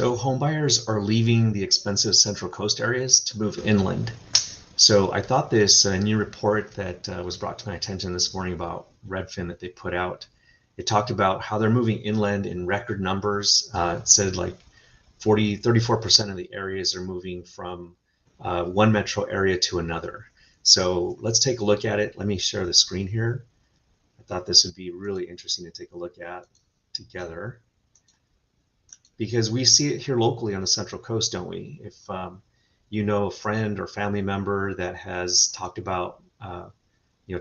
So homebuyers are leaving the expensive Central Coast areas to move inland. So I thought this new report that was brought to my attention this morning about Redfin that they put out, it talked about how they're moving inland in record numbers. It said like 34% of the areas are moving from one metro area to another. So let's take a look at it. Let me share the screen here. I thought this would be really interesting to take a look at together, because we see it here locally on the Central Coast, don't we? If you know a friend or family member that has talked about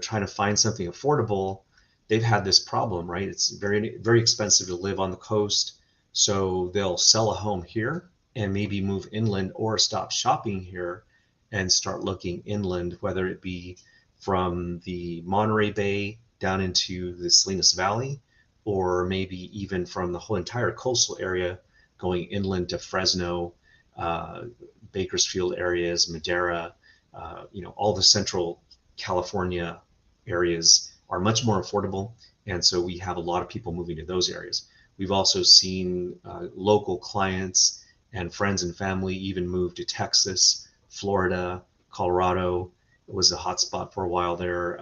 trying to find something affordable, they've had this problem, right? It's very expensive to live on the coast, so they'll sell a home here and maybe move inland or stop shopping here and start looking inland, whether it be from the Monterey Bay down into the Salinas Valley, or maybe even from the whole entire coastal area going inland to Fresno, Bakersfield areas, Madera, all the central California areas are much more affordable. And so we have a lot of people moving to those areas. We've also seen local clients and friends and family even move to Texas, Florida, Colorado. It was a hot spot for a while there.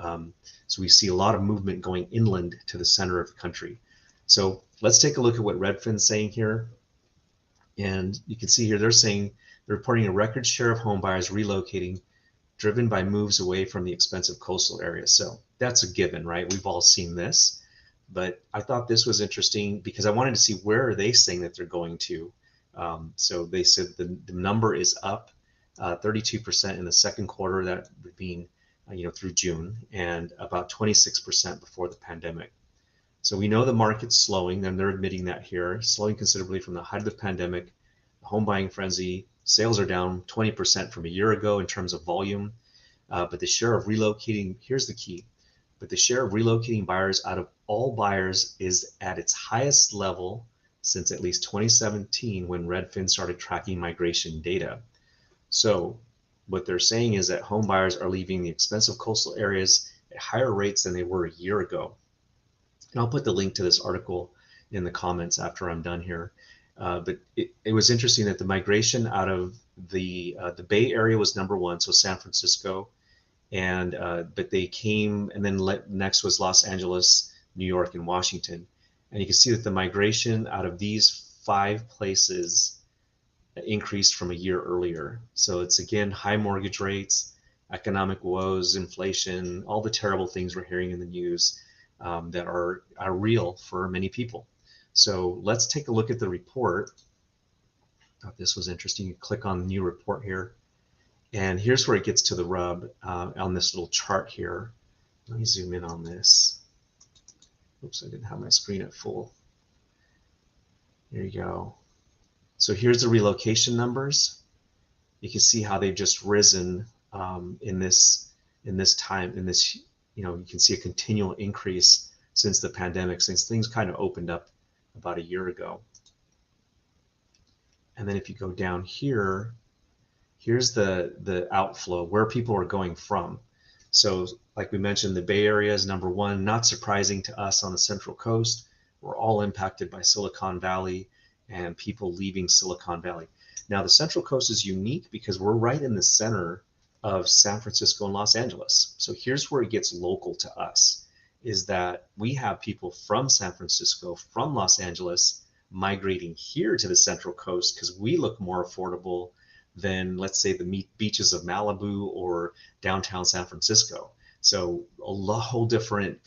So we see a lot of movement going inland to the center of the country. So let's take a look at what Redfin's saying here. And you can see here, they're reporting a record share of home buyers relocating, driven by moves away from the expensive coastal areas. So that's a given, right? We've all seen this, but I thought this was interesting because I wanted to see where are they saying that they're going to. So they said the number is up 32% in the second quarter, that being through June, and about 26% before the pandemic. So we know the market's slowing, and they're admitting that here, slowing considerably from the height of the pandemic. The home buying frenzy, sales are down 20% from a year ago in terms of volume, but the share of relocating, here's the key, but the share of relocating buyers out of all buyers is at its highest level since at least 2017, when Redfin started tracking migration data. So what they're saying is that home buyers are leaving the expensive coastal areas at higher rates than they were a year ago. And I'll put the link to this article in the comments after I'm done here. But it was interesting that the migration out of the Bay Area was number one, so San Francisco, and but they came, and then next was Los Angeles, New York, and Washington. And you can see that the migration out of these 5 places increased from a year earlier. So it's again high mortgage rates, economic woes, inflation, all the terrible things we're hearing in the news. That are real for many people. So let's take a look at the report. I thought this was interesting. You click on new report here, and here's where it gets to the rub on this little chart here. Let me zoom in on this. Oops, I didn't have my screen at full. There you go. So here's the relocation numbers. You can see how they've just risen in this time. You can see a continual increase since the pandemic, since things kind of opened up about a year ago. And then if you go down here, here's the outflow, where people are going from. So like we mentioned, the Bay Area is number one, not surprising to us on the Central Coast. We're all impacted by Silicon Valley and people leaving Silicon Valley. Now the Central Coast is unique because we're right in the center of San Francisco and Los Angeles. So here's where it gets local to us, is that we have people from San Francisco, from Los Angeles, migrating here to the Central Coast because we look more affordable than, let's say, the beaches of Malibu or downtown San Francisco. So a whole different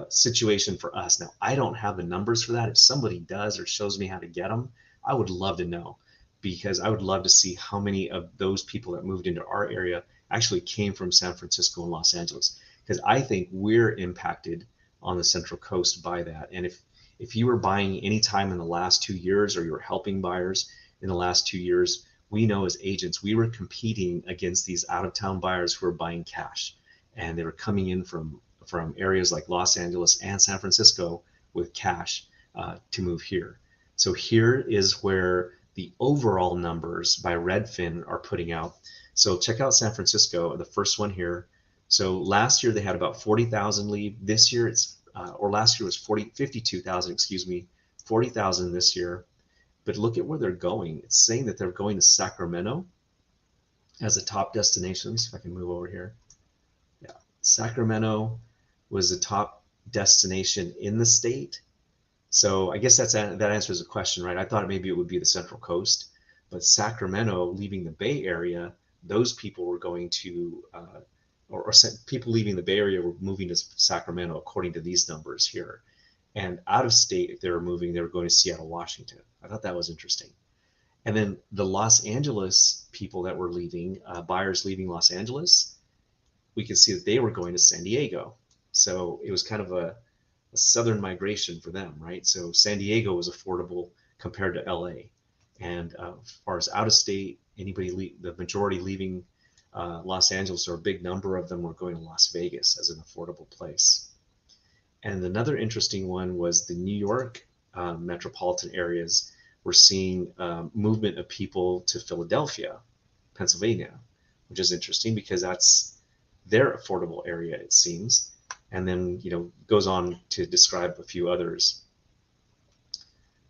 situation for us. Now, I don't have the numbers for that. If somebody does or shows me how to get them, I would love to know, because I would love to see how many of those people that moved into our area actually came from San Francisco and Los Angeles, because I think we're impacted on the Central Coast by that. And if you were buying any time in the last 2 years, or you were helping buyers in the last 2 years, we know as agents, we were competing against these out-of-town buyers who were buying cash, and they were coming in from areas like Los Angeles and San Francisco with cash to move here. So here is where the overall numbers by Redfin are putting out. So check out San Francisco, the first one here. So last year they had about 40,000 leave. This year last year was 52,000, excuse me, 40,000 this year. but look at where they're going. It's saying that they're going to Sacramento as a top destination. So if I can move over here. Yeah, Sacramento was the top destination in the state. So I guess that answers the question, right? I thought maybe it would be the Central Coast, but Sacramento, leaving the Bay Area, those people were going to, or people leaving the Bay Area were moving to Sacramento, according to these numbers here. And out of state, if they were moving, they were going to Seattle, Washington. I thought that was interesting. And then the Los Angeles people that were leaving, buyers leaving Los Angeles, we could see that they were going to San Diego. So it was kind of a southern migration for them, right? So San Diego was affordable compared to LA. And as far as out of state, the majority leaving Los Angeles, or a big number of them, were going to Las Vegas as an affordable place. And another interesting one was the New York metropolitan areas. We're seeing movement of people to Philadelphia, Pennsylvania, which is interesting because that's their affordable area, it seems. And then, goes on to describe a few others.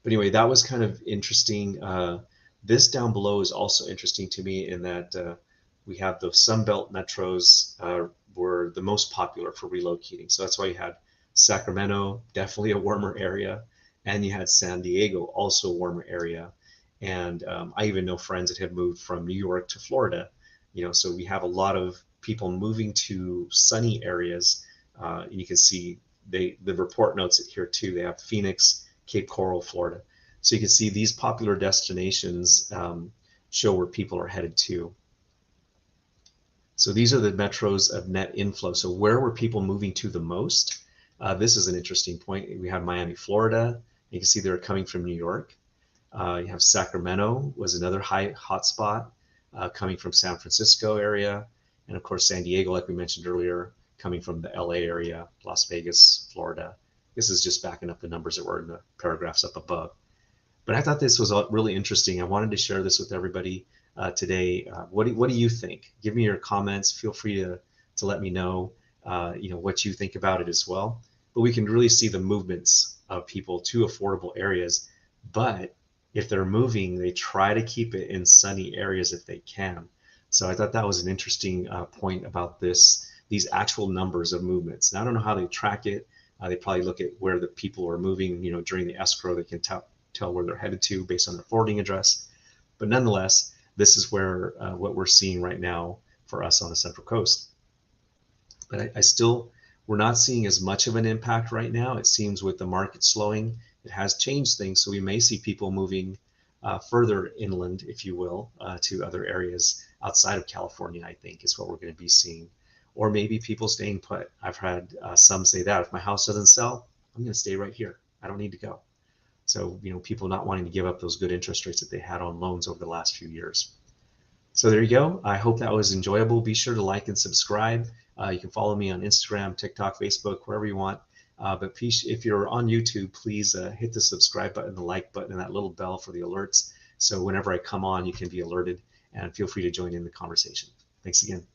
But anyway, that was kind of interesting. This down below is also interesting to me in that we have the Sunbelt metros were the most popular for relocating. So that's why you had Sacramento, definitely a warmer area, and you had San Diego, also a warmer area. And I even know friends that have moved from New York to Florida. So we have a lot of people moving to sunny areas. You can see the report notes it here too. They have Phoenix, Cape Coral, Florida. So you can see these popular destinations show where people are headed to. So these are the metros of net inflow. So where were people moving to the most? This is an interesting point. We have Miami, Florida. You can see they're coming from New York. You have Sacramento was another hotspot coming from San Francisco area. And of course, San Diego, like we mentioned earlier, coming from the LA area, Las Vegas, Florida. This is just backing up the numbers that were in the paragraphs up above. But I thought this was really interesting. I wanted to share this with everybody today. What do you think? Give me your comments. Feel free to let me know, what you think about it as well. But we can really see the movements of people to affordable areas. But if they're moving, they try to keep it in sunny areas if they can. So I thought that was an interesting point about these actual numbers of movements. Now, I don't know how they track it. They probably look at where the people are moving, during the escrow. They can tell where they're headed to based on their forwarding address. But nonetheless, this is where what we're seeing right now for us on the Central Coast. But we're not seeing as much of an impact right now. It seems with the market slowing, it has changed things. So we may see people moving further inland, if you will, to other areas outside of California, I think is what we're going to be seeing. Or maybe people staying put. I've had some say that if my house doesn't sell, I'm going to stay right here. I don't need to go. So, people not wanting to give up those good interest rates that they had on loans over the last few years. So there you go. I hope that was enjoyable. Be sure to like and subscribe. You can follow me on Instagram, TikTok, Facebook, wherever you want. But if you're on YouTube, please hit the subscribe button, the like button, and that little bell for the alerts. So whenever I come on, you can be alerted, and feel free to join in the conversation. Thanks again.